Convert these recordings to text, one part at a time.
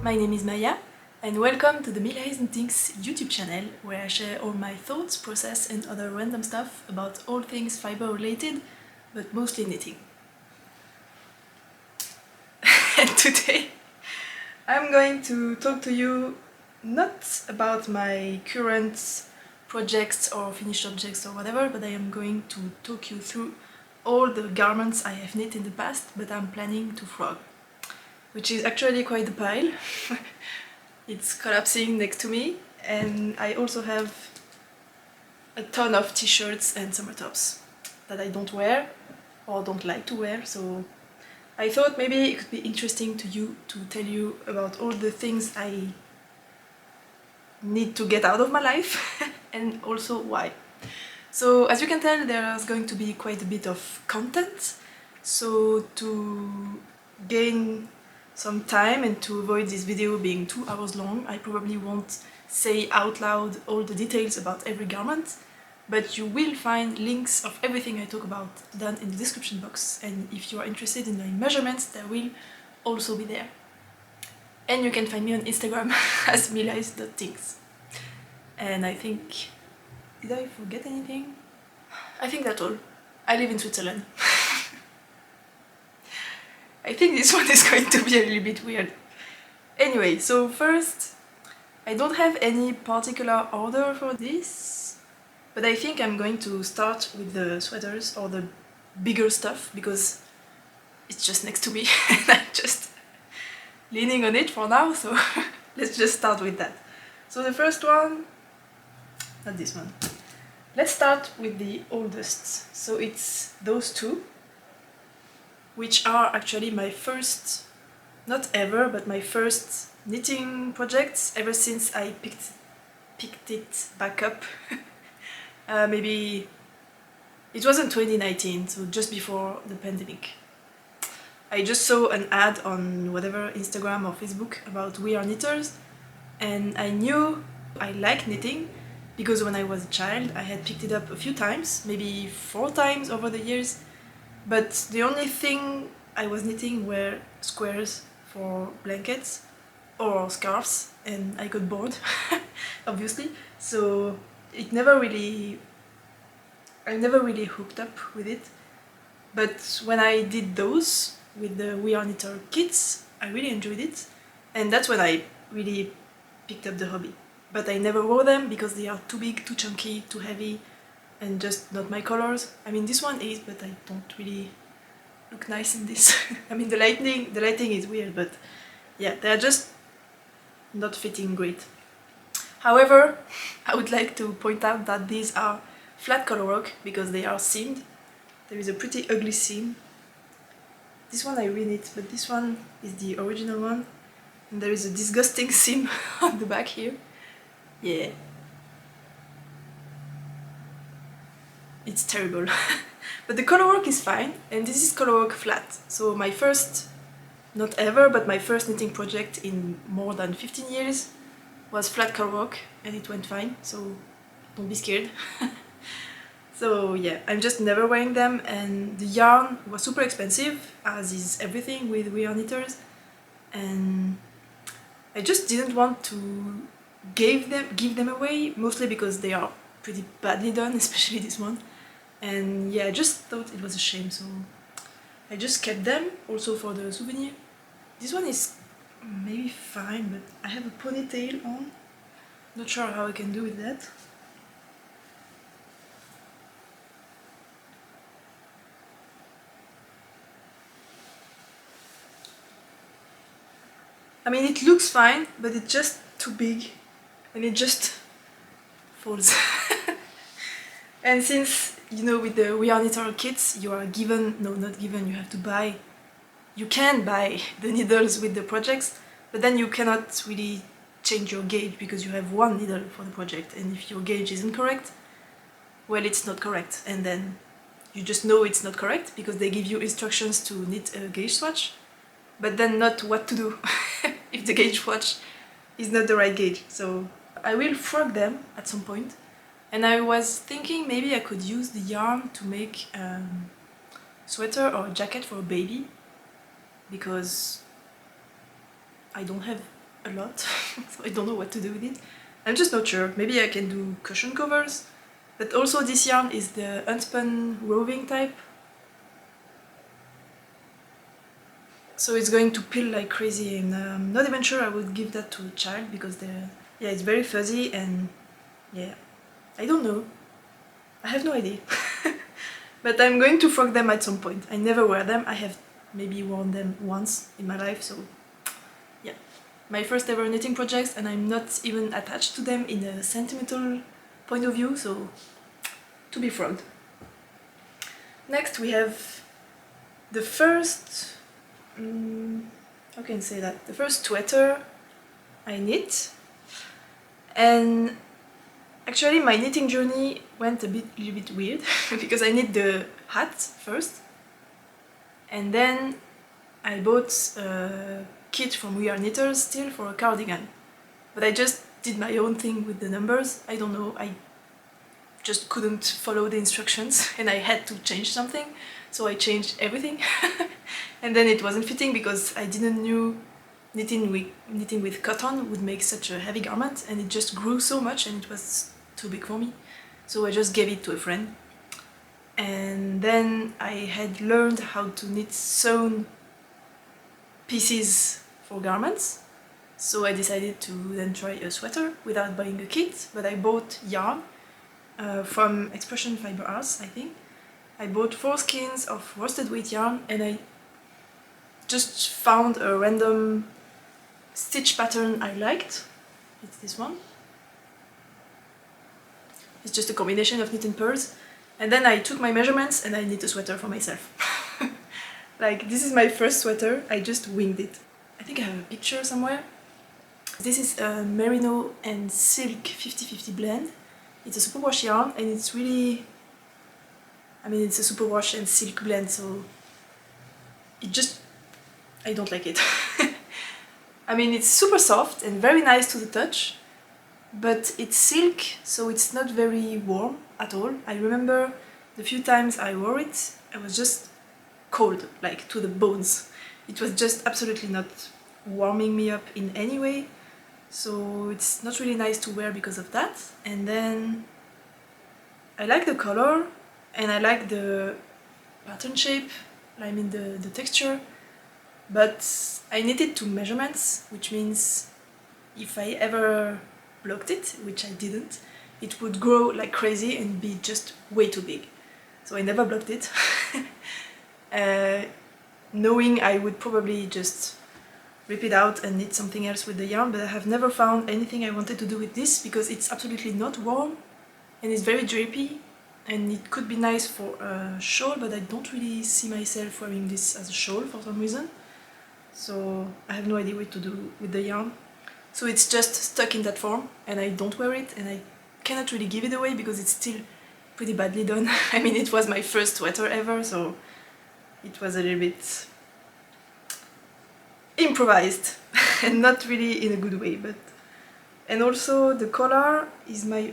My name is Maya and welcome to the Hiris Makes YouTube channel where I share all my thoughts, process and other random stuff about all things fiber related, but mostly knitting. And today I'm going to talk to you not about my current projects or finished objects or whatever, but I am going to talk you through all the garments I have knit in the past but I'm planning to frog, which is actually quite a pile. It's collapsing next to me, and I also have a ton of t-shirts and summer tops that I don't wear or don't like to wear, so I thought maybe it could be interesting to you to tell you about all the things I need to get out of my life and also why. So as you can tell, there's going to be quite a bit of content, so to gain some time and to avoid this video being 2 hours long, I probably won't say out loud all the details about every garment, but you will find links of everything I talk about down in the description box, and if you are interested in my measurements, they will also be there. And you can find me on Instagram as milis.tinks. And I think... did I forget anything? I think that's all. I live in Switzerland. I think this one is going to be a little bit weird. Anyway, so first, I don't have any particular order for this, but I think I'm going to start with the sweaters or the bigger stuff because it's just next to me and I'm just leaning on it for now, so let's just start with that. So the first one, not this one. Let's start with the oldest. So it's those two, which are actually my first, not ever, but my first knitting projects ever since I picked it back up. Maybe it was in 2019, so just before the pandemic. I just saw an ad on whatever, Instagram or Facebook, about We Are Knitters, and I knew I like knitting because when I was a child I had picked it up a few times, maybe 4 times over the years. But the only thing I was knitting were squares for blankets or scarves, and I got bored, obviously, so I never really hooked up with it. But when I did those with the We Are Knitter kits, I really enjoyed it, and that's when I really picked up the hobby. But I never wore them because they are too big, too chunky, too heavy, and just not my colors. I mean, this one is, but I don't really look nice in this. I mean, the lighting is weird, but yeah, they're just not fitting great. However, I would like to point out that these are flat colorwork because they are seamed. There is a pretty ugly seam. This one I re-knit, but this one is the original one. And there is a disgusting seam on the back here. Yeah. It's terrible. But the colorwork is fine, and this is colorwork flat. So my first, not ever, but my first knitting project in more than 15 years was flat colorwork, and it went fine, so don't be scared. So yeah, I'm just never wearing them, and the yarn was super expensive, as is everything with We Are Knitters, and I just didn't want to give them away, mostly because they are pretty badly done, especially this one. And yeah, I just thought it was a shame, so I just kept them, also for the souvenir. This one is maybe fine, but I have a ponytail on. Not sure how I can do with that. I mean, it looks fine, but it's just too big and it just falls. And since, you know, with the We Are Knitter kits, you are given, no, not given, you have to buy, you can buy the needles with the projects, but then you cannot really change your gauge because you have one needle for the project, and if your gauge isn't correct, well, it's not correct, and then you just know it's not correct because they give you instructions to knit a gauge swatch, but then not what to do if the gauge swatch is not the right gauge. So I will frog them at some point. And I was thinking maybe I could use the yarn to make a sweater or a jacket for a baby, because I don't have a lot, so I don't know what to do with it. I'm just not sure. Maybe I can do cushion covers, but also this yarn is the unspun roving type, so it's going to peel like crazy, and I'm not even sure I would give that to a child because yeah, it's very fuzzy, and yeah, I don't know. I have no idea. But I'm going to frog them at some point. I never wear them. I have maybe worn them once in my life, so yeah. My first ever knitting projects, and I'm not even attached to them in a sentimental point of view, so to be frogged. Next we have the first, how can I say that? The first sweater I knit, and actually my knitting journey went a little bit weird because I knit the hat first, and then I bought a kit from We Are Knitters still for a cardigan, but I just did my own thing with the numbers. I don't know, I just couldn't follow the instructions and I had to change something, so I changed everything. And then it wasn't fitting because I didn't know knitting with cotton would make such a heavy garment, and it just grew so much and it was too big for me, so I just gave it to a friend. And then I had learned how to knit sewn pieces for garments, so I decided to then try a sweater without buying a kit, but I bought yarn from Expression Fiber Arts, I think. I bought 4 skeins of worsted weight yarn, and I just found a random stitch pattern I liked. It's this one. It's just a combination of knit and purls, and then I took my measurements and I knit a sweater for myself. Like, this is my first sweater, I just winged it. I think I have a picture somewhere. This is a merino and silk 50-50 blend. It's a superwash yarn, and it's really, I mean, it's a superwash and silk blend, so it just, I don't like it. I mean, it's super soft and very nice to the touch, but it's silk, so it's not very warm at all. I remember the few times I wore it, I was just cold, like to the bones. It was just absolutely not warming me up in any way, so it's not really nice to wear because of that. And then I like the color, and I like the pattern shape, I mean the texture, but I knit it to measurements, which means if I ever blocked it, which I didn't, it would grow like crazy and be just way too big. So I never blocked it. Knowing I would probably just rip it out and knit something else with the yarn, but I have never found anything I wanted to do with this because it's absolutely not warm and it's very drapey, and it could be nice for a shawl, but I don't really see myself wearing this as a shawl for some reason. So I have no idea what to do with the yarn. So it's just stuck in that form and I don't wear it, and I cannot really give it away because it's still pretty badly done. I mean, it was my first sweater ever, so it was a little bit improvised and not really in a good way. But and also the collar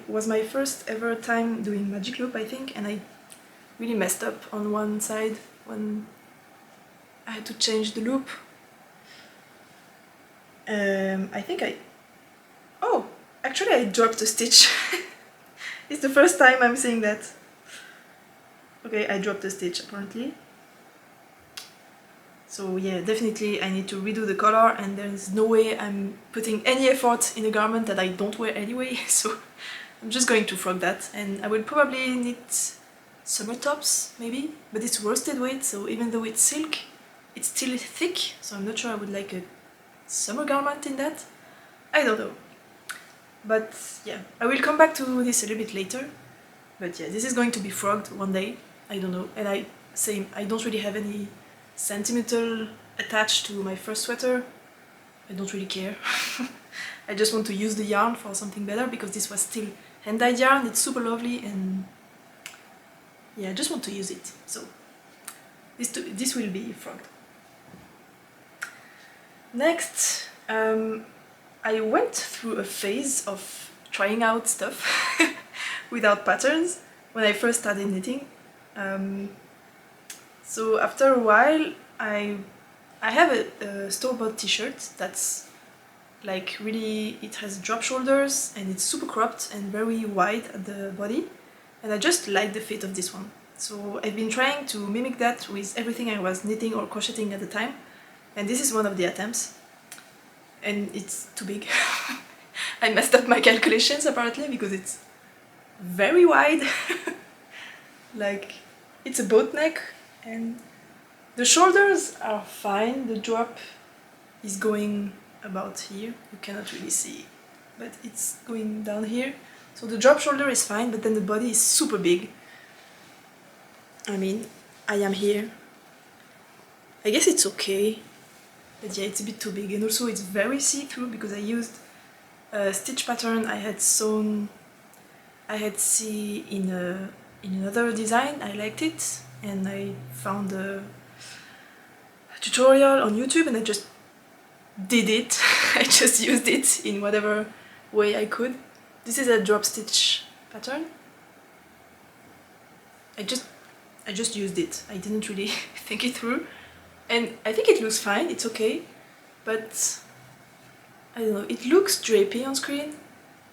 was my first ever time doing magic loop, I think, and I really messed up on one side when I had to change the loop. I think oh, actually I dropped a stitch. It's the first time I'm saying that. Okay, I dropped a stitch apparently. So yeah, definitely I need to redo the collar, and there's no way I'm putting any effort in a garment that I don't wear anyway, so I'm just going to frog that. And I will probably knit summer tops, maybe, but it's worsted weight, so even though it's silk, it's still thick, so I'm not sure I would like a summer garment in that. I don't know. But yeah, I will come back to this a little bit later. But yeah, this is going to be frogged one day, I don't know. And I don't really have any sentimental attached to my first sweater. I don't really care. I just want to use the yarn for something better because this was still hand-dyed yarn, it's super lovely, and yeah, I just want to use it. So this will be frogged. Next, I went through a phase of trying out stuff without patterns when I first started knitting. So after a while, I have a store-bought t-shirt that's like really, it has drop shoulders and it's super cropped and very wide at the body, and I just like the fit of this one. So I've been trying to mimic that with everything I was knitting or crocheting at the time, and this is one of the attempts, and it's too big. I messed up my calculations apparently because it's very wide. Like, it's a boat neck, and the shoulders are fine. The drop is going about here. You cannot really see, but it's going down here. So the drop shoulder is fine, but then the body is super big. I mean, I am here. I guess it's okay, but yeah, it's a bit too big. And also it's very see-through because I used a stitch pattern I had sewn, I had seen in another design. I liked it, and I found a tutorial on YouTube and I just did it. I just used it in whatever way I could. This is a drop stitch pattern. I just used it. I didn't really think it through, and I think it looks fine. It's okay, but I don't know. It looks drapey on screen,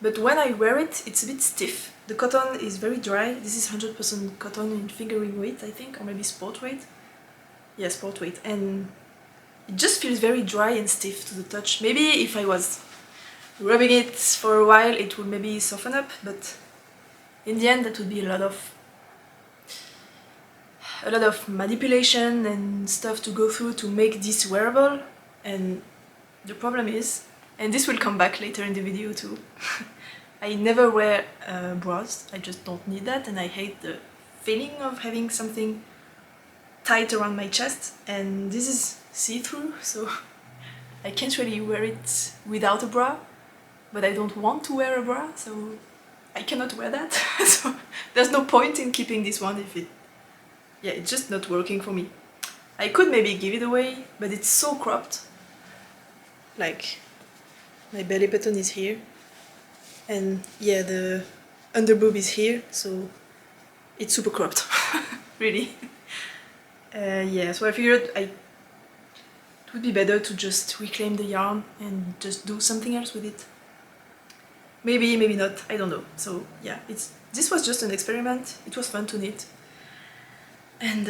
but when I wear it, it's a bit stiff. The cotton is very dry. This is 100% cotton in fingering weight, I think, or maybe sport weight. Yeah, sport weight, and it just feels very dry and stiff to the touch. Maybe if I was rubbing it for a while, it would maybe soften up, but in the end, that would be a lot of manipulation and stuff to go through to make this wearable. And the problem is, and this will come back later in the video too, I never wear bras. I just don't need that, and I hate the feeling of having something tight around my chest, and this is see-through, so I can't really wear it without a bra, but I don't want to wear a bra, so I cannot wear that. So there's no point in keeping this one if it's just not working for me. I could maybe give it away, but it's so cropped. Like, my belly button is here, and yeah, the under boob is here, so it's super cropped. Really. Yeah, so I figured it would be better to just reclaim the yarn and just do something else with it. Maybe, maybe not, I don't know. So yeah, this was just an experiment. It was fun to knit. And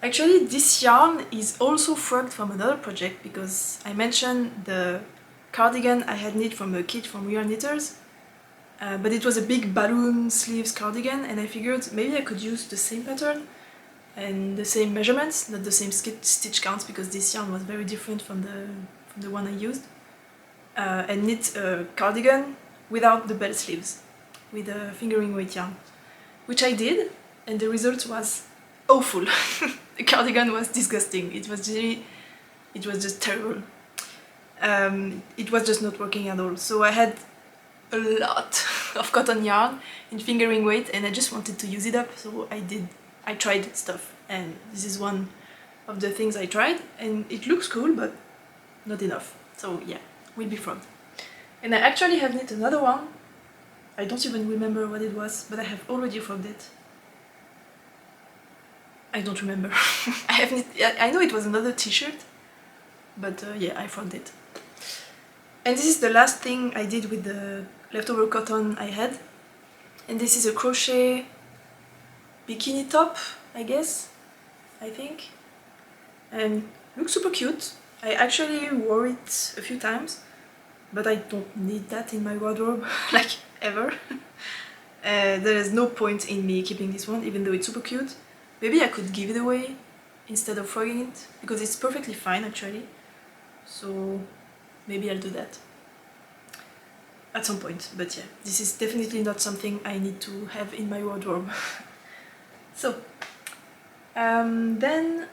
actually this yarn is also frogged from another project, because I mentioned the cardigan I had knit from a kit from We Are Knitters. But it was a big balloon sleeves cardigan, and I figured maybe I could use the same pattern and the same measurements, not the same stitch counts, because this yarn was very different from the one I used, and knit a cardigan without the bell sleeves, with a fingering weight yarn, which I did, and the result was awful. The cardigan was disgusting. It was just terrible. It was just not working at all. So I had a lot of cotton yarn in fingering weight, and I just wanted to use it up, so I tried stuff, and this is one of the things I tried, and it looks cool, but not enough. So yeah, will be frogged. And I actually have knit another one. I don't even remember what it was, but I have already frogged it. I don't remember. I know it was another t-shirt, but yeah, I frogged it. And this is the last thing I did with the leftover cotton I had. And this is a crochet bikini top, I guess, I think. And looks super cute. I actually wore it a few times, but I don't need that in my wardrobe, like, ever. There is no point in me keeping this one, even though it's super cute. Maybe I could give it away instead of frogging it, because it's perfectly fine actually. So maybe I'll do that at some point, but yeah, this is definitely not something I need to have in my wardrobe. So, then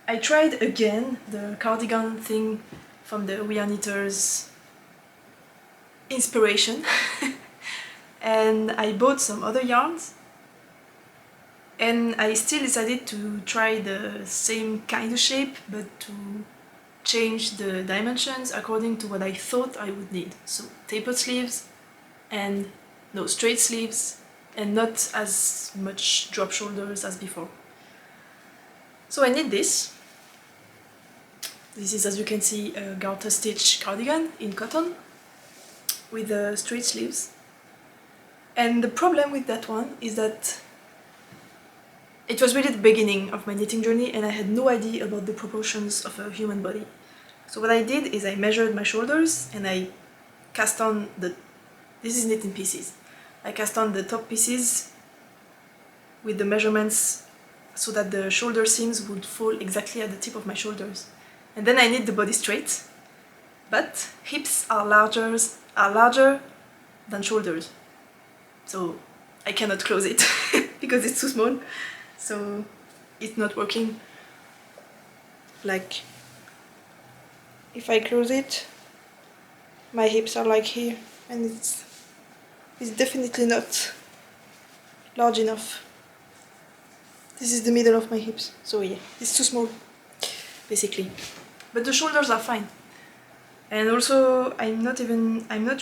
I tried again the cardigan thing from the We Are Knitters inspiration, and I bought some other yarns, and I still decided to try the same kind of shape, but to change the dimensions according to what I thought I would need. So tapered sleeves and no straight sleeves, and not as much drop shoulders as before. So I knit this, This is, as you can see, a garter stitch cardigan in cotton with straight sleeves. And the problem with that one is that it was really the beginning of my knitting journey and I had no idea about the proportions of a human body. So what I did is I measured my shoulders and I cast on the... This is knit in pieces. I cast on the top pieces with the measurements so that the shoulder seams would fall exactly at the tip of my shoulders. And then I knit the body straight, but hips are larger than shoulders. So I cannot close it because it's too small. So it's not working. Like, if I close it, my hips are like here, and it's definitely not large enough. This is the middle of my hips, so yeah, it's too small, basically. But the shoulders are fine. And also, I'm not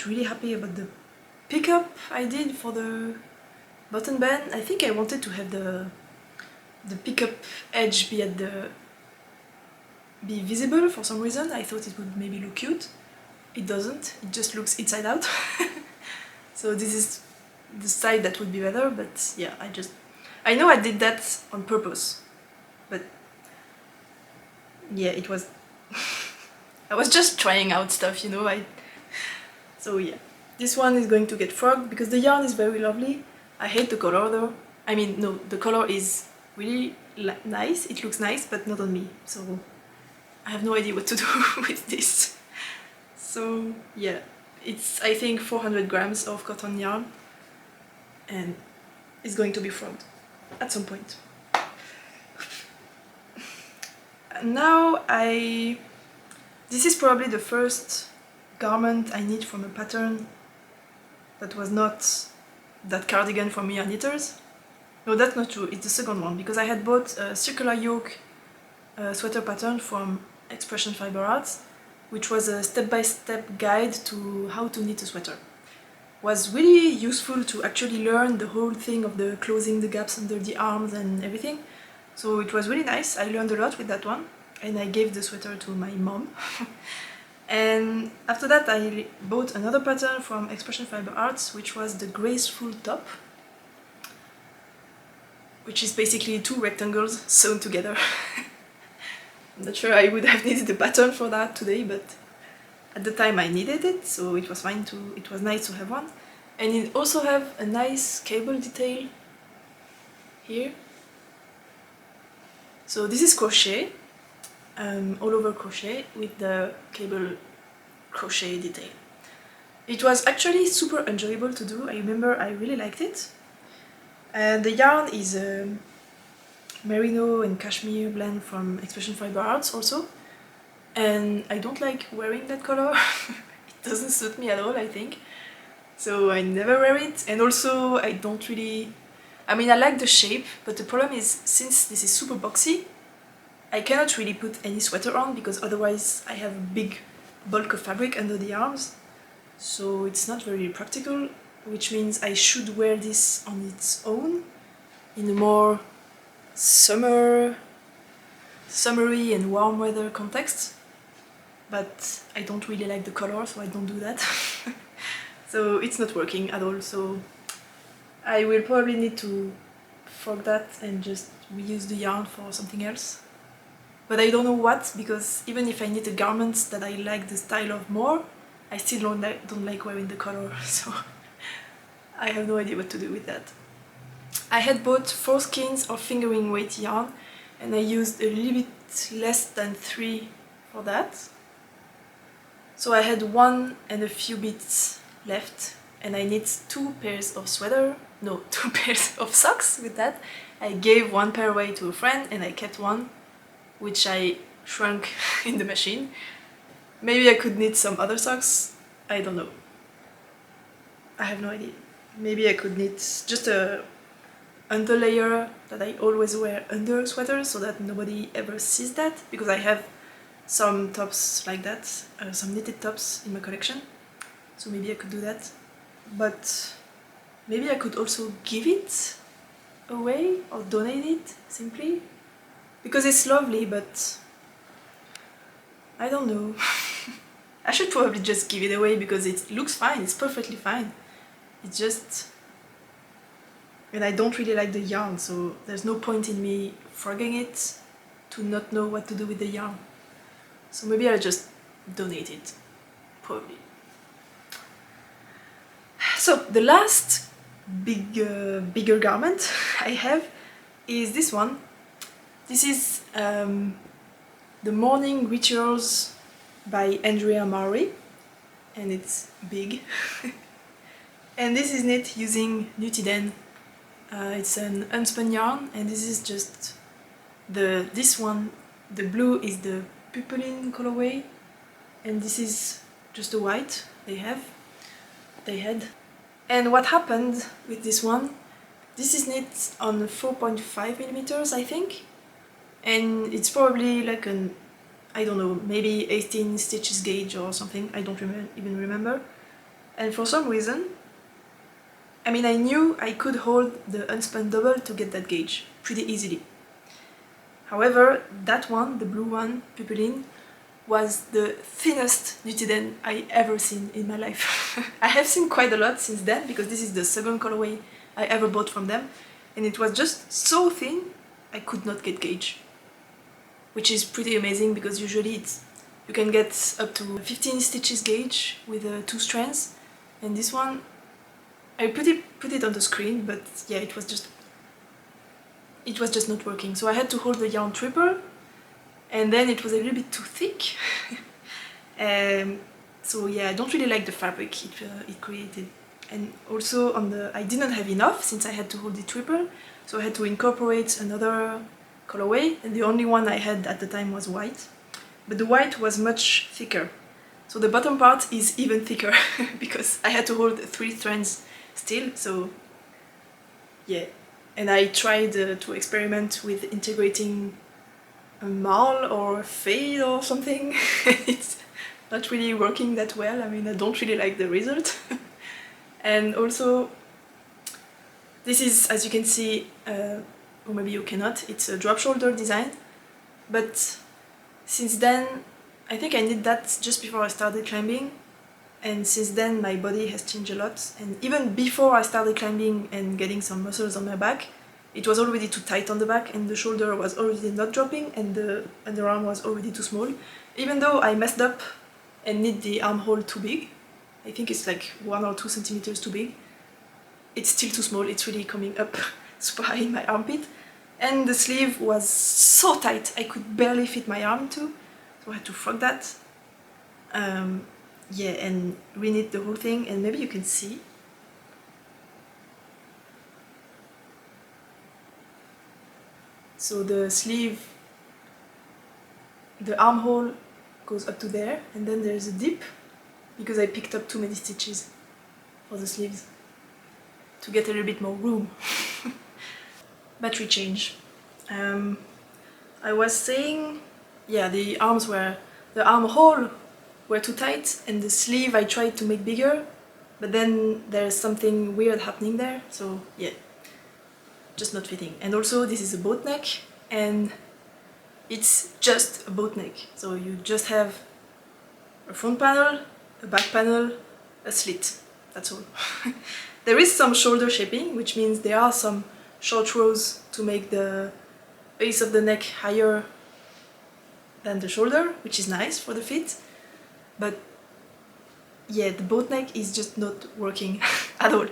really happy about the pickup I did for the button band. I think I wanted to have the pickup edge be visible for some reason. I thought it would maybe look cute. It doesn't, it just looks inside out. So this is the side that would be better, but yeah, I know I did that on purpose, but yeah, it was... I was just trying out stuff, you know. So yeah, this one is going to get frogged because the yarn is very lovely. I hate the color though. I mean, no, the color is really nice, it looks nice, but not on me, so I have no idea what to do with this. So yeah, it's, I think, 400 grams of cotton yarn, and it's going to be frogged at some point. Now this is probably the first garment I knit from a pattern that was not that cardigan from Miga Knitters. No, that's not true, it's the second one, because I had bought a circular yoke sweater pattern from Expression Fiber Arts, which was a step-by-step guide to how to knit a sweater. It was really useful to actually learn the whole thing of the closing the gaps under the arms and everything. So it was really nice, I learned a lot with that one, and I gave the sweater to my mom. And after that I bought another pattern from Expression Fiber Arts, which was the Graceful top, which is basically two rectangles sewn together. I'm not sure I would have needed a pattern for that today, but at the time I needed it, so it was fine to, it was nice to have one. And it also have a nice cable detail here. So this is crochet, all over crochet with the cable crochet detail. It was actually super enjoyable to do. I remember I really liked it. And the yarn is merino and cashmere blend from Expression Fiber Arts also. And I don't like wearing that color. It doesn't suit me at all, I think. So I never wear it. And also I don't really... I mean, I like the shape, but the problem is, since this is super boxy, I cannot really put any sweater on because otherwise I have a big bulk of fabric under the arms. So it's not very practical, which means I should wear this on its own in a more summery and warm weather context. But I don't really like the color, so I don't do that. So it's not working at all, so I will probably need to fork that and just reuse the yarn for something else. But I don't know what, because even if I knit a garment that I like the style of more, I still don't like wearing the color, so I have no idea what to do with that. I had bought 4 skeins of fingering weight yarn, and I used a little bit less than 3 for that. So I had 1 and a few bits left, and I knit 2 pairs of two pairs of socks with that. I gave 1 pair away to a friend, and I kept 1, which I shrunk in the machine. Maybe I could knit some other socks, I don't know. I have no idea. Maybe I could knit just a underlayer that I always wear under sweaters so that nobody ever sees that, because I have some tops like that, some knitted tops in my collection. So maybe I could do that. But maybe I could also give it away or donate it simply, because it's lovely, but I don't know. I should probably just give it away because it looks fine, it's perfectly fine. It's just... And I don't really like the yarn, so there's no point in me frogging it to not know what to do with the yarn. So maybe I'll just donate it, probably. So the last bigger garment I have is this one. This is the Morning Rituals by Andrea Mowry, and it's big. And this is knit using Nutiden. It's an unspun yarn, and this is just this one. The blue is the Pipeline colorway, and this is just the white they had. And what happened with this one? This is knit on 4.5 millimeters, I think, and it's probably like an, I don't know, maybe 18 stitches gauge or something. I don't even remember. And for some reason, I mean, I knew I could hold the unspun double to get that gauge pretty easily. However, that one, the blue one, Pipeline, was the thinnest Nutiden I ever seen in my life. I have seen quite a lot since then, because this is the second colorway I ever bought from them, and it was just so thin I could not get gauge. Which is pretty amazing, because usually you can get up to 15 stitches gauge with 2 strands, and this one, I put it on the screen, but yeah, it was just not working. So I had to hold the yarn triple, and then it was a little bit too thick. So yeah, I don't really like the fabric it created. And also I didn't have enough, since I had to hold it triple, so I had to incorporate another colorway, and the only one I had at the time was white. But the white was much thicker. So the bottom part is even thicker, because I had to hold 3 strands still, so yeah. And I tried to experiment with integrating a marl or a fade or something. It's not really working that well. I mean, I don't really like the result. And also, this is, as you can see, or maybe you cannot, it's a drop shoulder design. But since then, I think I did that just before I started climbing. And since then my body has changed a lot, and even before I started climbing and getting some muscles on my back, it was already too tight on the back, and the shoulder was already not dropping, and the underarm was already too small. Even though I messed up and knit the armhole too big, I think it's like 1 or 2 centimeters too big, it's still too small, it's really coming up super high in my armpit. And the sleeve was so tight, I could barely fit my arm into, so I had to frog that. Yeah, and reknit the whole thing, and maybe you can see. So the sleeve, the armhole goes up to there, and then there's a dip, because I picked up too many stitches for the sleeves to get a little bit more room. Battery change. I was saying, yeah, the armhole were too tight, and the sleeve I tried to make bigger, but then there's something weird happening there, so yeah, just not fitting. And also this is a boat neck, and it's just a boat neck, so you just have a front panel, a back panel, a slit, that's all. There is some shoulder shaping, which means there are some short rows to make the base of the neck higher than the shoulder, which is nice for the fit. But yeah, the boat neck is just not working at all.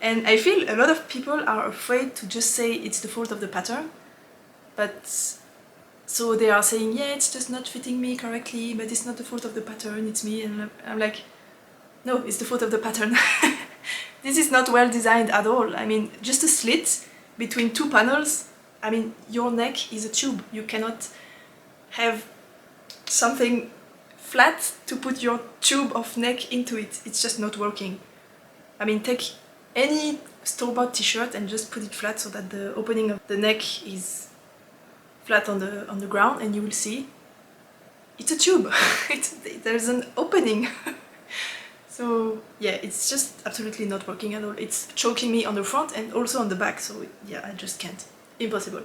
And I feel a lot of people are afraid to just say it's the fault of the pattern. But so they are saying, yeah, it's just not fitting me correctly, but it's not the fault of the pattern, it's me. And I'm like, no, it's the fault of the pattern. This is not well designed at all. I mean, just a slit between 2 panels. I mean, your neck is a tube. You cannot have something flat to put your tube of neck into it. It's just not working. I mean, take any store-bought t-shirt and just put it flat so that the opening of the neck is flat on the ground, and you will see it's a tube. There's an opening. So yeah, it's just absolutely not working at all. It's choking me on the front and also on the back, so yeah, I just can't. Impossible.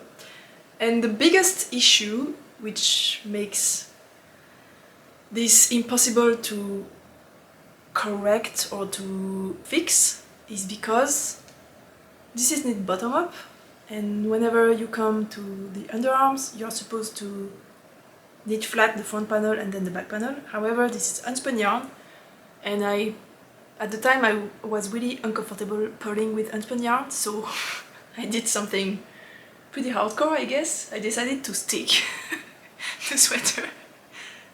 And the biggest issue, which makes this impossible to correct or to fix is because this is knit bottom up, and whenever you come to the underarms you're supposed to knit flat the front panel and then the back panel. However, this is unspun yarn, and at the time I was really uncomfortable purling with unspun yarn, so I did something pretty hardcore, I guess. I decided to stick the sweater.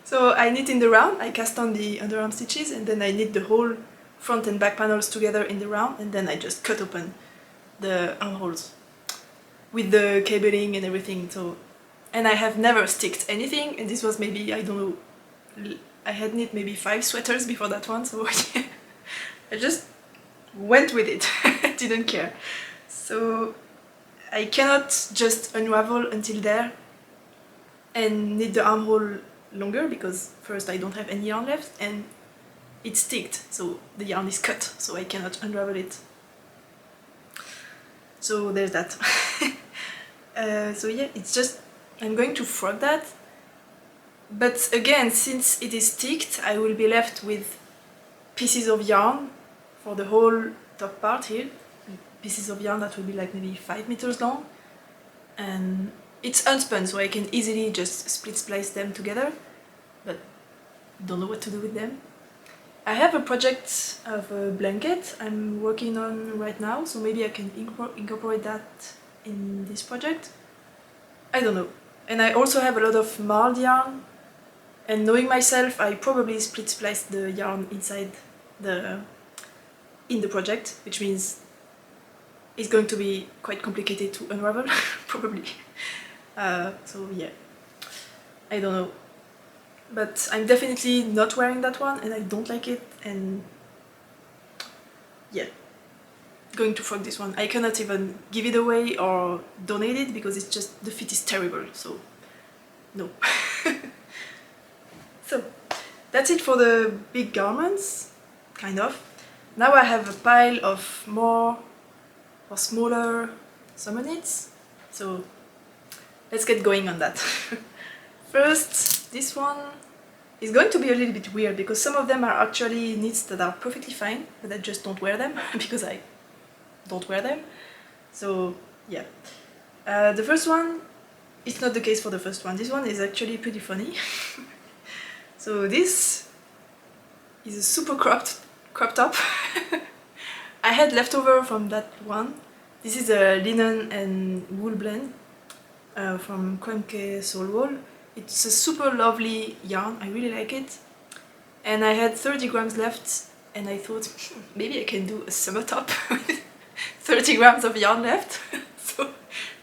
So I knit in the round, I cast on the underarm stitches, and then I knit the whole front and back panels together in the round, and then I just cut open the armholes with the cabling and everything. So, and I have never sticked anything, and this was maybe, I don't know, I had knit maybe 5 sweaters before that one, so yeah, I just went with it, didn't care. So I cannot just unravel until there and knit the armhole longer, because first I don't have any yarn left and it's sticked, so the yarn is cut, so I cannot unravel it. So there's that. So yeah, it's just, I'm going to frog that, but again, since it is sticked, I will be left with pieces of yarn for the whole top part here, pieces of yarn that will be like maybe 5 meters long, and it's unspun, so I can easily just split splice them together, but don't know what to do with them. I have a project of a blanket I'm working on right now, so maybe I can incorporate that in this project. I don't know. And I also have a lot of marled yarn, and knowing myself, I probably split splice the yarn inside in the project, which means it's going to be quite complicated to unravel, probably. So yeah, I don't know. But I'm definitely not wearing that one, and I don't like it, and yeah, going to frog this one. I cannot even give it away or donate it because it's just, the fit is terrible, so no. So that's it for the big garments, kind of. Now I have a pile of more or smaller summer knits, so let's get going on that. First, this one is going to be a little bit weird because some of them are actually knits that are perfectly fine, but I just don't wear them because I don't wear them. So yeah, the first one, it's not the case for the first one. This one is actually pretty funny. So this is a super crop top. I had leftover from that one. This is a linen and wool blend from Crochet Soul Wool. It's a super lovely yarn, I really like it. And I had 30 grams left, and I thought maybe I can do a summer top with 30 grams of yarn left. So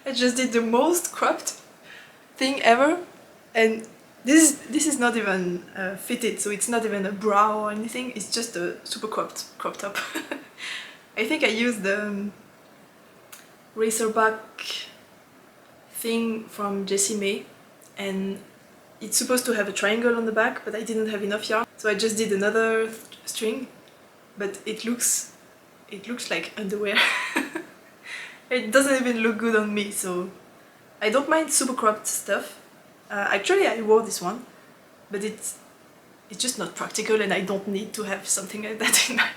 I just did the most cropped thing ever, and this is not even fitted, so it's not even a bra or anything, it's just a super cropped top. I think I used the Racerback thing from Jessie Mae, and it's supposed to have a triangle on the back, but I didn't have enough yarn, so I just did another string, but it looks like underwear. It doesn't even look good on me, so I don't mind super cropped stuff. Actually, I wore this one, but it's just not practical, and I don't need to have something like that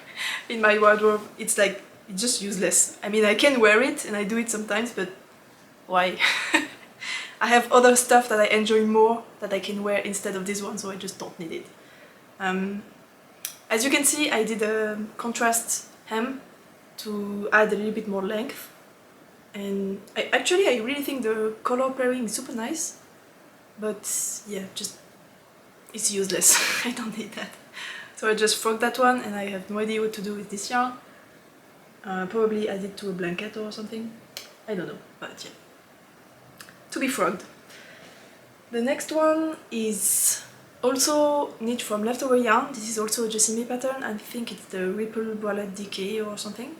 in my wardrobe. It's like, it's just useless. I mean, I can wear it, and I do it sometimes, but why? I have other stuff that I enjoy more that I can wear instead of this one, so I just don't need it. As you can see, I did a contrast hem to add a little bit more length, and I really think the color pairing is super nice, but yeah, just it's useless. I don't need that. So I just frogged that one, and I have no idea what to do with this yarn. Probably add it to a blanket or something. I don't know, but yeah. To be frogged. The next one is also knit from leftover yarn. This is also a Jessie Mae pattern. I think it's the Ripple Bralette Decay or something.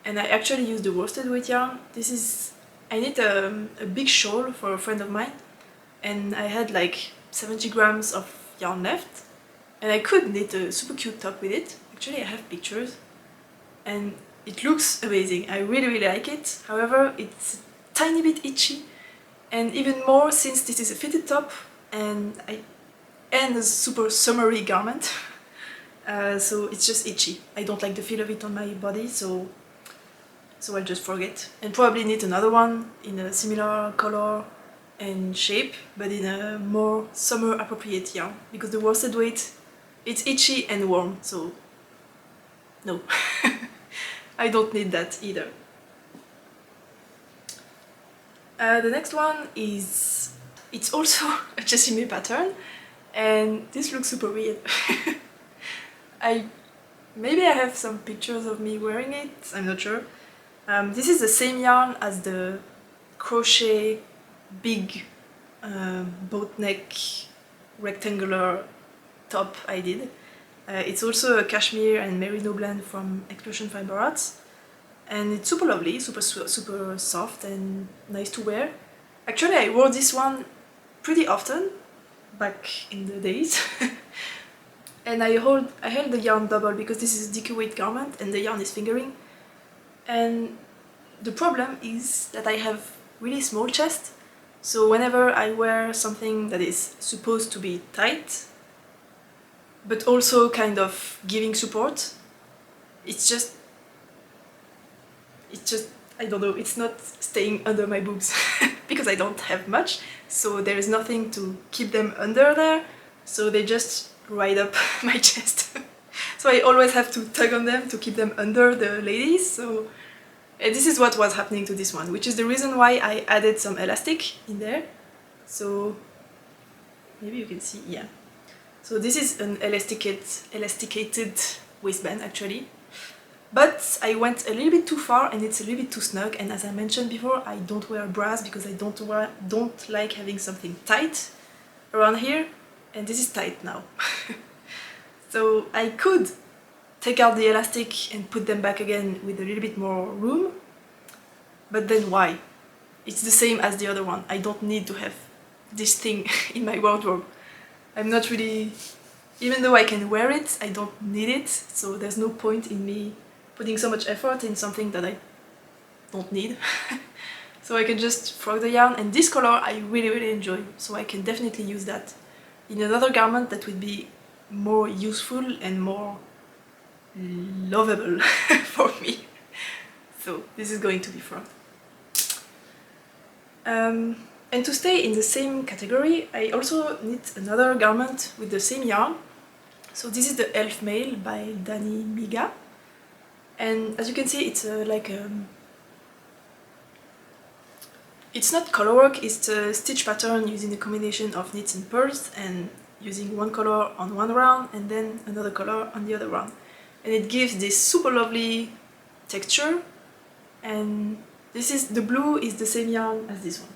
And I actually used the worsted weight yarn. This is, I knit a big shawl for a friend of mine, and I had like 70 grams of yarn left, and I could knit a super cute top with it. Actually, I have pictures, and it looks amazing. I really like it. However, it's a tiny bit itchy, and even more since this is a fitted top, and and a super summery garment. So it's just itchy. I don't like the feel of it on my body, so I'll just forget. And probably need another one in a similar color and shape, but in a more summer appropriate yarn, because the worsted weight, it's itchy and warm, so no. I don't need that either. The next one is, it's also a Jessie Mae pattern, and this looks super weird. Maybe I have some pictures of me wearing it, I'm not sure. This is the same yarn as the Crochet big boat neck rectangular top I did. It's also a cashmere and merino blend from Explosion Fiber Arts, and it's super lovely, super soft and nice to wear. Actually, I wore this one pretty often back in the days. And I held the yarn double because this is a DQ weight garment and the yarn is fingering. And the problem is that I have really small chest, so whenever I wear something that is supposed to be tight but also kind of giving support, it's just I don't know, it's not staying under my boobs because I don't have much, so there is nothing to keep them under there, so they just ride up my chest. So I always have to tug on them to keep them under the ladies. So this is what was happening to this one, which is the reason why I added some elastic in there. So maybe you can see, yeah. So this is an elasticated waistband actually. But I went a little bit too far and it's a little bit too snug, and as I mentioned before, I don't wear bras because I don't like having something tight around here, and this is tight now. So I could take out the elastic and put them back again with a little bit more room, but then why? It's the same as the other one. I don't need to have this thing in my wardrobe. I'm not really, even though I can wear it, I don't need it, so there's no point in me putting so much effort in something that I don't need. So I can just frog the yarn, and this color I really enjoy, so I can definitely use that in another garment that would be more useful and more lovable for me. So this is going to be frog. And to stay in the same category, I also need another garment with the same yarn. So this is the Elfmail by Dani Miga. And as you can see, it's it's not colorwork, it's a stitch pattern using a combination of knits and purls, and using one color on one round and then another color on the other round. And it gives this super lovely texture, and the blue is the same yarn as this one.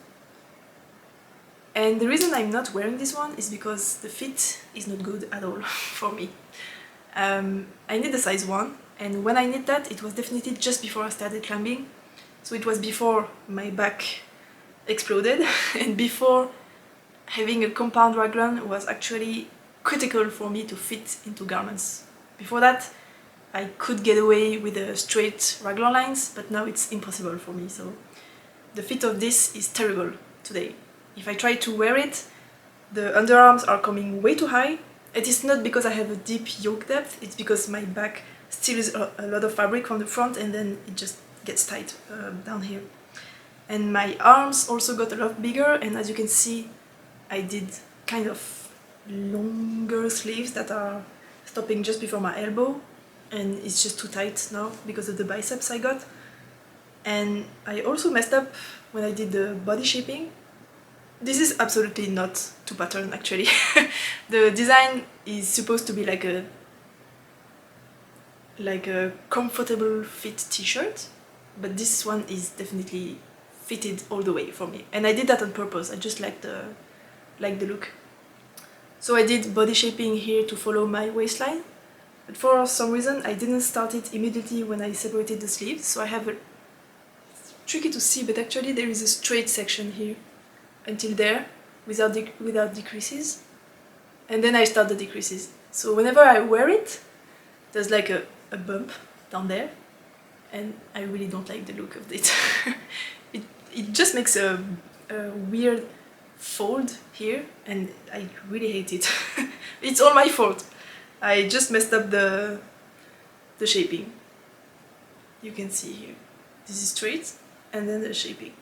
And the reason I'm not wearing this one is because the fit is not good at all for me. I need a size 1, and when I knit that, it was definitely just before I started climbing. So it was before my back exploded and before having a compound raglan was actually critical for me to fit into garments. Before that, I could get away with the straight raglan lines, but now it's impossible for me. So the fit of this is terrible today. If I try to wear it, the underarms are coming way too high. It is not because I have a deep yoke depth, it's because my back steals a lot of fabric from the front and then it just gets tight down here. And my arms also got a lot bigger, and as you can see, I did kind of longer sleeves that are stopping just before my elbow, and it's just too tight now because of the biceps I got. And I also messed up when I did the body shaping. This is absolutely not to pattern actually. The design is supposed to be like a comfortable fit t-shirt, but this one is definitely fitted all the way for me, and I did that on purpose. I just like the look. So I did body shaping here to follow my waistline, but for some reason I didn't start it immediately when I separated the sleeves, so I have a, it's tricky to see, but actually there is a straight section here until there without decreases, and then I start the decreases. So whenever I wear it, there's like a bump down there, and I really don't like the look of it. It just makes a weird fold here, and I really hate it. It's all my fault. I just messed up the shaping. You can see here. This is straight and then the shaping.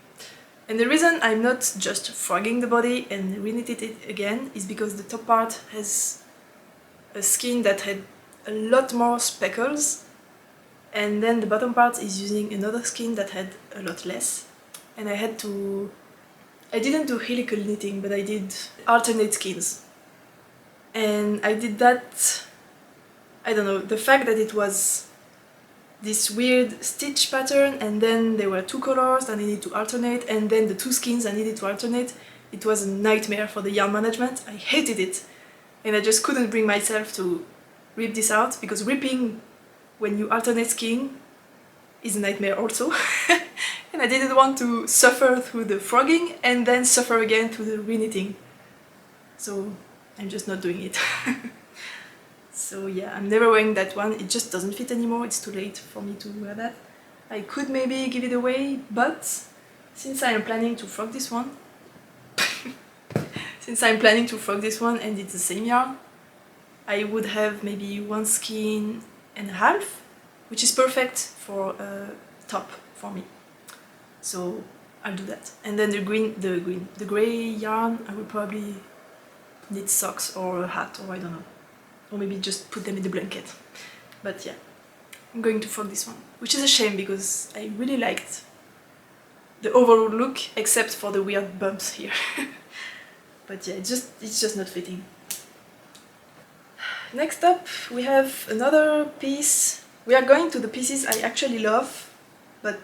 And the reason I'm not just frogging the body and reknitted it again is because the top part has a skin that had a lot more speckles, and then the bottom part is using another skin that had a lot less. And I didn't do helical knitting, but I did alternate skins. And I did that, I don't know, the fact that it was this weird stitch pattern and then there were two colors that I needed to alternate and then the two skins I needed to alternate, it was a nightmare for the yarn management. I hated it and I just couldn't bring myself to rip this out, because ripping when you alternate skin is a nightmare also. And I didn't want to suffer through the frogging and then suffer again through the reknitting. So I'm just not doing it. So yeah, I'm never wearing that one, it just doesn't fit anymore, it's too late for me to wear that. I could maybe give it away, but since I am planning to frog this one, and it's the same yarn, I would have maybe one skein and a half, which is perfect for a top for me. So I'll do that. And then the grey yarn, I will probably knit socks or a hat, or I don't know. Or maybe just put them in the blanket. But yeah, I'm going to frog this one, which is a shame because I really liked the overall look, except for the weird bumps here. But yeah, it's just not fitting. Next up, we have another piece. We are going to the pieces I actually love, but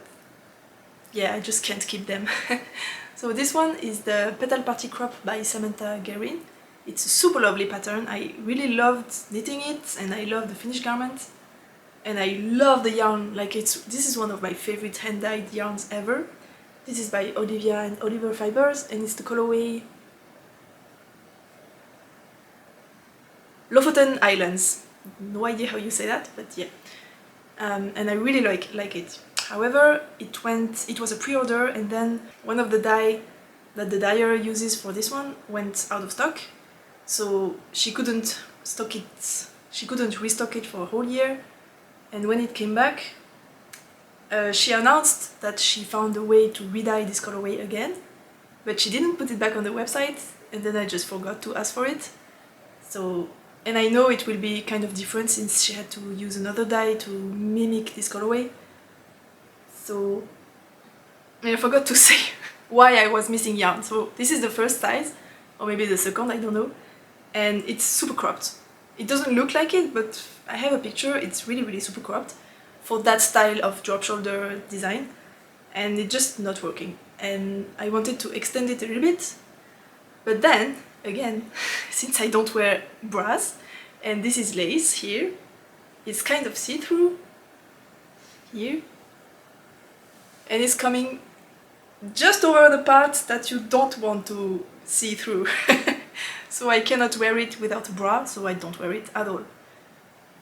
yeah, I just can't keep them. So this one is the Petal Party Crop by Samantha Guerin. It's a super lovely pattern. I really loved knitting it and I love the finished garment. And I love the yarn, like this is one of my favorite hand-dyed yarns ever. This is by Olivia and Oliver Fibers and it's the colorway Lofoten Islands. No idea how you say that, but yeah. And I really like it. However, it was a pre-order and then one of the dye that the dyer uses for this one went out of stock. So she couldn't restock it for a whole year, and when it came back, she announced that she found a way to re-dye this colorway again, but she didn't put it back on the website, and then I just forgot to ask for it. So, and I know it will be kind of different since she had to use another dye to mimic this colorway. So, and I forgot to say why I was missing yarn. So this is the first size, or maybe the second, I don't know. And it's super cropped. It doesn't look like it, but I have a picture, it's really super cropped for that style of drop shoulder design, and it's just not working. And I wanted to extend it a little bit, but then, again, since I don't wear bras, and this is lace here, it's kind of see-through here, and it's coming just over the part that you don't want to see through. So I cannot wear it without a bra, so I don't wear it at all.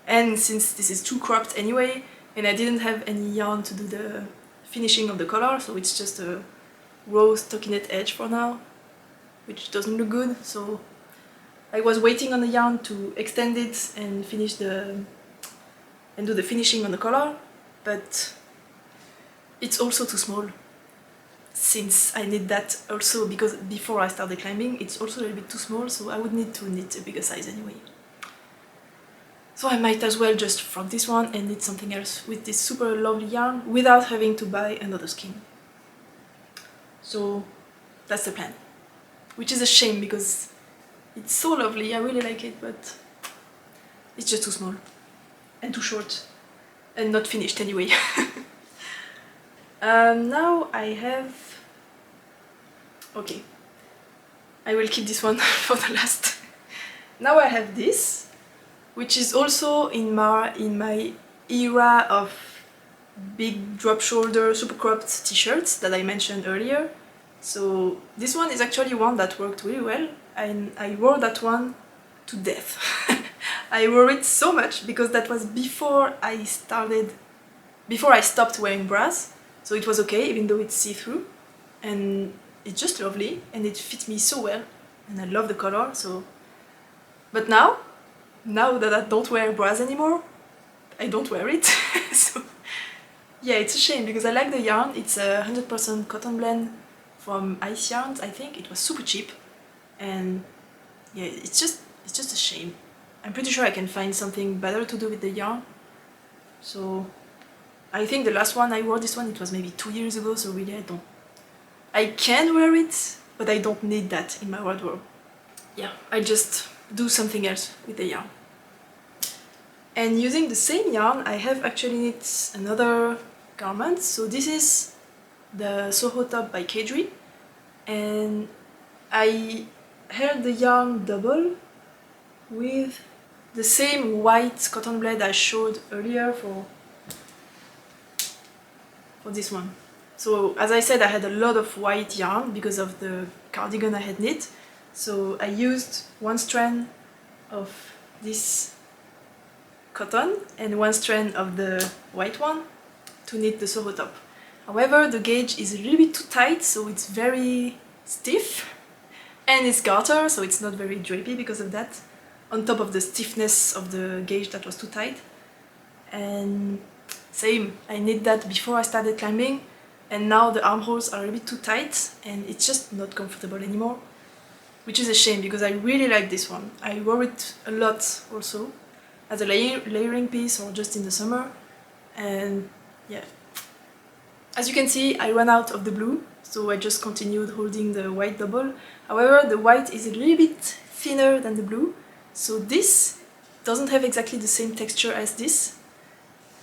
And since this is too cropped anyway, and I didn't have any yarn to do the finishing of the collar, so it's just a raw stockinette edge for now, which doesn't look good. So I was waiting on the yarn to extend it and do the finishing on the collar, but it's also too small. Since I need that also because before I started climbing, it's also a little bit too small, so I would need to knit a bigger size anyway. So I might as well just frog this one and knit something else with this super lovely yarn without having to buy another skein. So that's the plan, which is a shame because it's so lovely, I really like it, but it's just too small and too short and not finished anyway. Now I have... okay, I will keep this one for the last. Now I have this, which is also in my era of big drop shoulder super cropped t-shirts that I mentioned earlier. So this one is actually one that worked really well, and I wore that one to death. I wore it so much because that was before I stopped wearing bras. So it was okay, even though it's see-through, and it's just lovely, and it fits me so well, and I love the color. So, But now that I don't wear bras anymore, I don't wear it. So yeah, it's a shame because I like the yarn. It's a 100% cotton blend from Ice Yarns, I think. It was super cheap, and yeah, it's just a shame. I'm pretty sure I can find something better to do with the yarn. So I think the last one I wore this one, it was maybe 2 years ago, so really I can wear it, but I don't need that in my wardrobe. Yeah, I just do something else with the yarn. And using the same yarn, I have actually knit another garment. So this is the Soho top by Caidree, and I held the yarn double with the same white cotton blend I showed earlier for this one. So as I said, I had a lot of white yarn because of the cardigan I had knit. So I used one strand of this cotton and one strand of the white one to knit the Soho top. However, the gauge is a little bit too tight, so it's very stiff, and it's garter, so it's not very drapey because of that, on top of the stiffness of the gauge that was too tight. And same, I knit that before I started climbing, and now the armholes are a bit too tight and it's just not comfortable anymore, which is a shame because I really like this one. I wore it a lot also as a layering piece or just in the summer, and yeah. As you can see, I ran out of the blue, so I just continued holding the white double. However, the white is a little bit thinner than the blue, so this doesn't have exactly the same texture as this,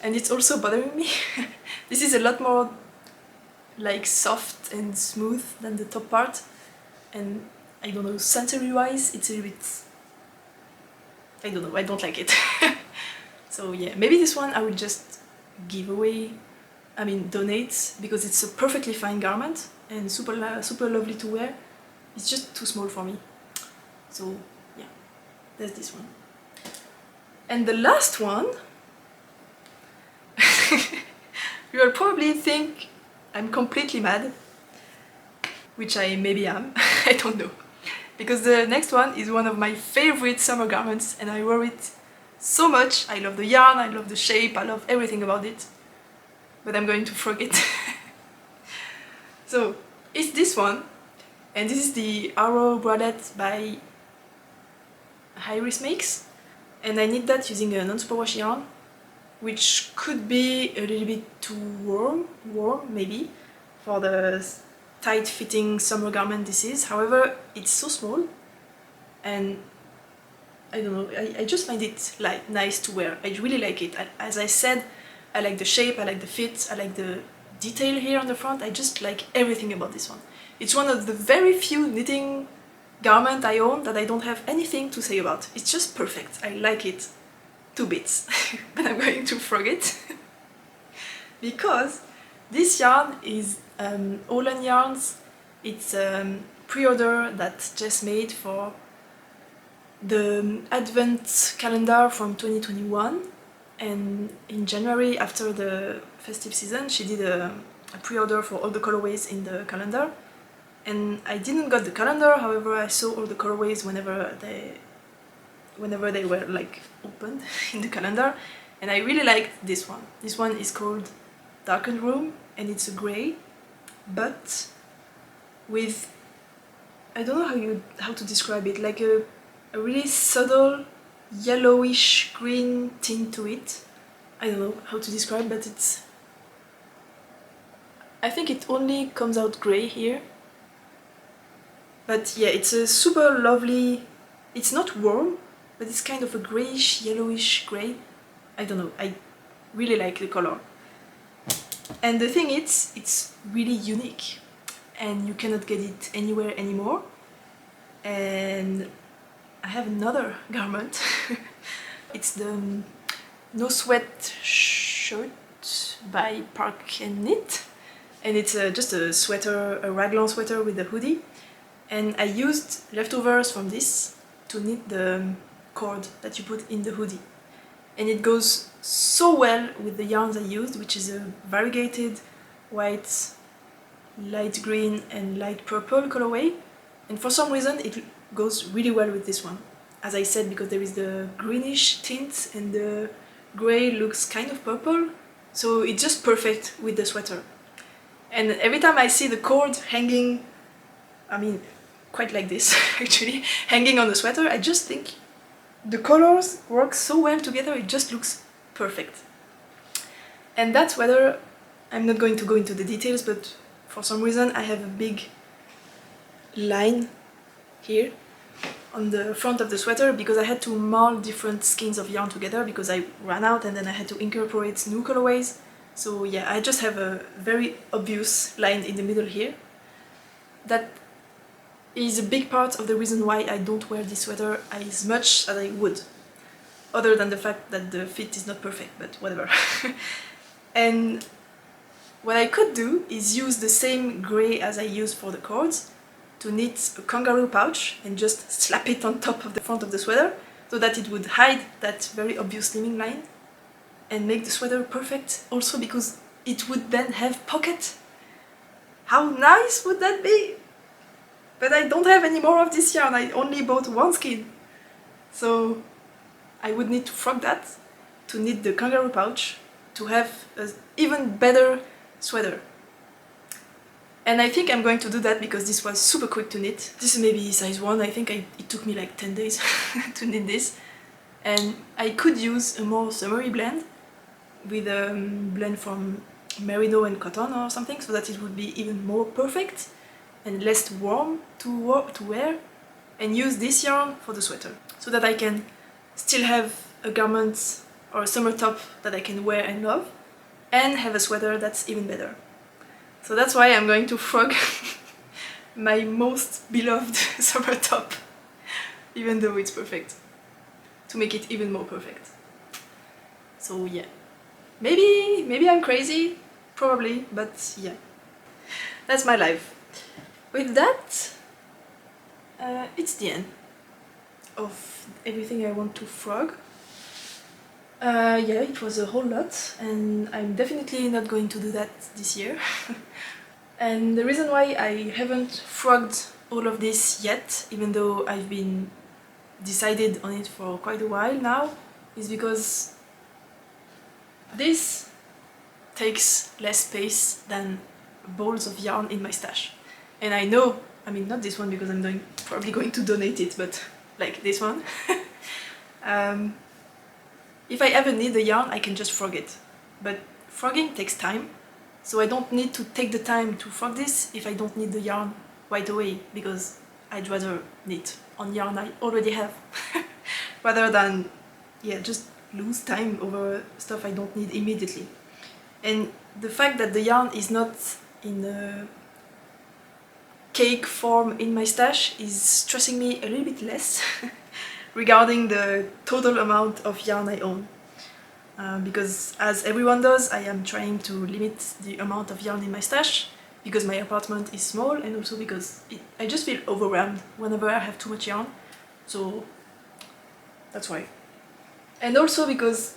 and it's also bothering me. This is a lot more like soft and smooth than the top part, and I don't know, sensory wise it's a little bit, I don't know, I don't like it. So yeah, maybe this one I will just give away, I mean donate, because it's a perfectly fine garment and super lovely to wear. It's just too small for me. So yeah, there's this one. And the last one, you will probably think I'm completely mad, which I maybe am, I don't know. Because the next one is one of my favorite summer garments and I wore it so much. I love the yarn, I love the shape, I love everything about it. But I'm going to forget. So it's this one, and this is the Arrow bralette by Hiris Makes, and I knit that using a non-superwash yarn, which could be a little bit too warm maybe for the tight-fitting summer garment this is. However, it's so small, and I don't know, I just find it like nice to wear. I really like it. As I said, I like the shape, I like the fit, I like the detail here on the front. I just like everything about this one. It's one of the very few knitting garments I own that I don't have anything to say about. It's just perfect. I like it to bits. But I'm going to forget. Because this yarn is Olan Yarns. It's a pre-order that Jess made for the Advent calendar from 2021. And in January, after the festive season, she did a pre-order for all the colorways in the calendar. And I didn't got the calendar, however I saw all the colorways whenever they were like opened in the calendar, and I really liked this one. This one is called Darkened Room, and it's a grey, but with, I don't know how to describe it, like a really subtle yellowish green tint to it. I don't know how to describe, but it's, I think it only comes out grey here. But yeah, it's a super lovely, it's not warm, but it's kind of a greyish, yellowish grey. I don't know, I really like the color. And the thing is, it's really unique and you cannot get it anywhere anymore. And I have another garment. It's the No Sweat shirt by Park and Knit, and it's just a sweater, a raglan sweater with a hoodie. And I used leftovers from this to knit the cord that you put in the hoodie. And it goes so well with the yarns I used, which is a variegated white, light green and light purple colorway. And for some reason it goes really well with this one. as I said, because there is the greenish tint and the grey looks kind of purple, so it's just perfect with the sweater. And every time I see the cord hanging, I mean, quite like this actually, hanging on the sweater, I just think the colors work so well together, it just looks perfect. And that sweater, I'm not going to go into the details, but for some reason I have a big line here on the front of the sweater because I had to mold different skeins of yarn together because I ran out and then I had to incorporate new colorways. So yeah, I just have a very obvious line in the middle here. That is a big part of the reason why I don't wear this sweater as much as I would. Other than the fact that the fit is not perfect, but whatever. And what I could do is use the same grey as I used for the cords to knit a kangaroo pouch and just slap it on top of the front of the sweater so that it would hide that very obvious slimming line and make the sweater perfect, also because it would then have pocket. How nice would that be? But I don't have any more of this yarn, I only bought one skein. So I would need to frog that to knit the kangaroo pouch to have an even better sweater. And I think I'm going to do that because this was super quick to knit. This is maybe size 1, I think it took me like 10 days to knit this. And I could use a more summery blend with a blend from merino and cotton or something so that it would be even more perfect and less warm to wear, and use this yarn for the sweater so that I can still have a garment or a summer top that I can wear and love and have a sweater that's even better. So that's why I'm going to frog my most beloved summer top, even though it's perfect, to make it even more perfect. So yeah, maybe I'm crazy, probably, but yeah, that's my life. With that, it's the end of everything I want to frog. Yeah, it was a whole lot, and I'm definitely not going to do that this year. And the reason why I haven't frogged all of this yet, even though I've been decided on it for quite a while now, is because this takes less space than balls of yarn in my stash. And I know, I mean not this one because I'm probably going to donate it, but like this one. If I ever need the yarn, I can just frog it. But frogging takes time, so I don't need to take the time to frog this if I don't need the yarn right away, because I'd rather knit on yarn I already have, rather than, yeah, just lose time over stuff I don't need immediately. And the fact that the yarn is not in a cake form in my stash is stressing me a little bit less regarding the total amount of yarn I own. Because as everyone does, I am trying to limit the amount of yarn in my stash because my apartment is small, and also because I just feel overwhelmed whenever I have too much yarn. So that's why. And also because,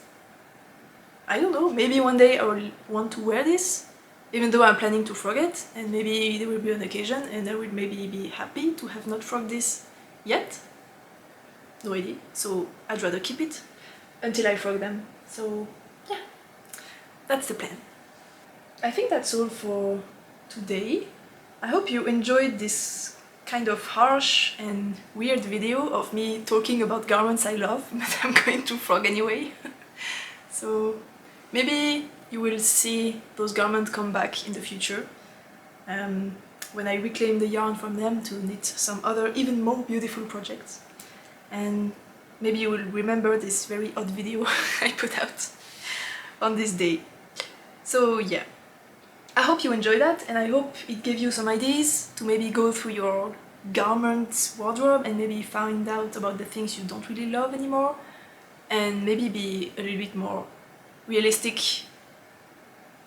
I don't know, maybe one day I will want to wear this, even though I'm planning to frog it, and maybe there will be an occasion and I will maybe be happy to have not frogged this yet. No idea, so I'd rather keep it until I frog them. So yeah, that's the plan. I think that's all for today. I hope you enjoyed this kind of harsh and weird video of me talking about garments I love, but I'm going to frog anyway. So maybe you will see those garments come back in the future, when I reclaim the yarn from them to knit some other even more beautiful projects. And maybe you will remember this very odd video I put out on this day. So yeah, I hope you enjoyed that, and I hope it gave you some ideas to maybe go through your garments wardrobe and maybe find out about the things you don't really love anymore, and maybe be a little bit more realistic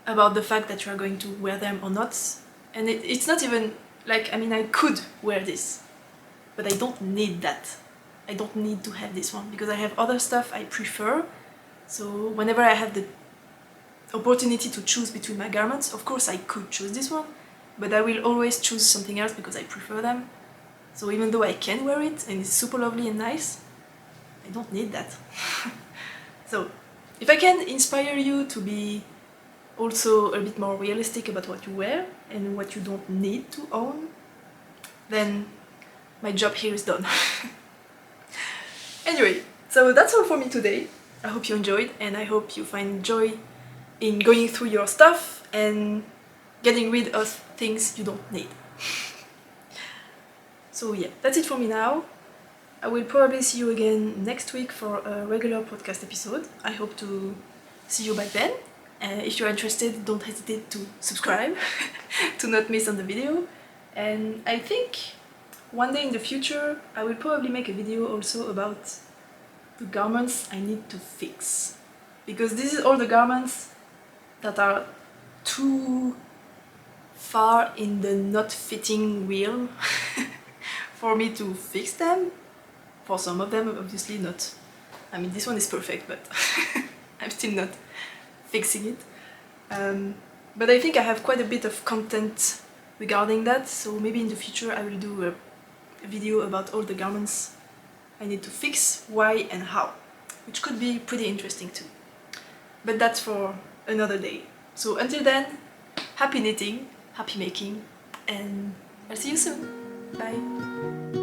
about the fact that you are going to wear them or not. And it's not even like, I mean, I could wear this, but I don't need that. I don't need to have this one because I have other stuff I prefer. So whenever I have the opportunity to choose between my garments, of course I could choose this one, but I will always choose something else because I prefer them. So even though I can wear it and it's super lovely and nice, I don't need that. So, if I can inspire you to be also a bit more realistic about what you wear and what you don't need to own, then my job here is done. Anyway, so that's all for me today. I hope you enjoyed, and I hope you find joy in going through your stuff and getting rid of things you don't need. So yeah, that's it for me now. I will probably see you again next week for a regular podcast episode. I hope to see you back then. If you're interested, don't hesitate to subscribe to not miss on the video. And I think one day in the future I will probably make a video also about the garments I need to fix. Because this is all the garments that are too far in the not fitting wheel for me to fix them. For some of them, obviously not. I mean, this one is perfect, but I'm still not fixing it. But I think I have quite a bit of content regarding that, so maybe in the future I will do a video about all the garments I need to fix, why and how, which could be pretty interesting too. But that's for another day. So until then, happy knitting, happy making, and I'll see you soon. Bye!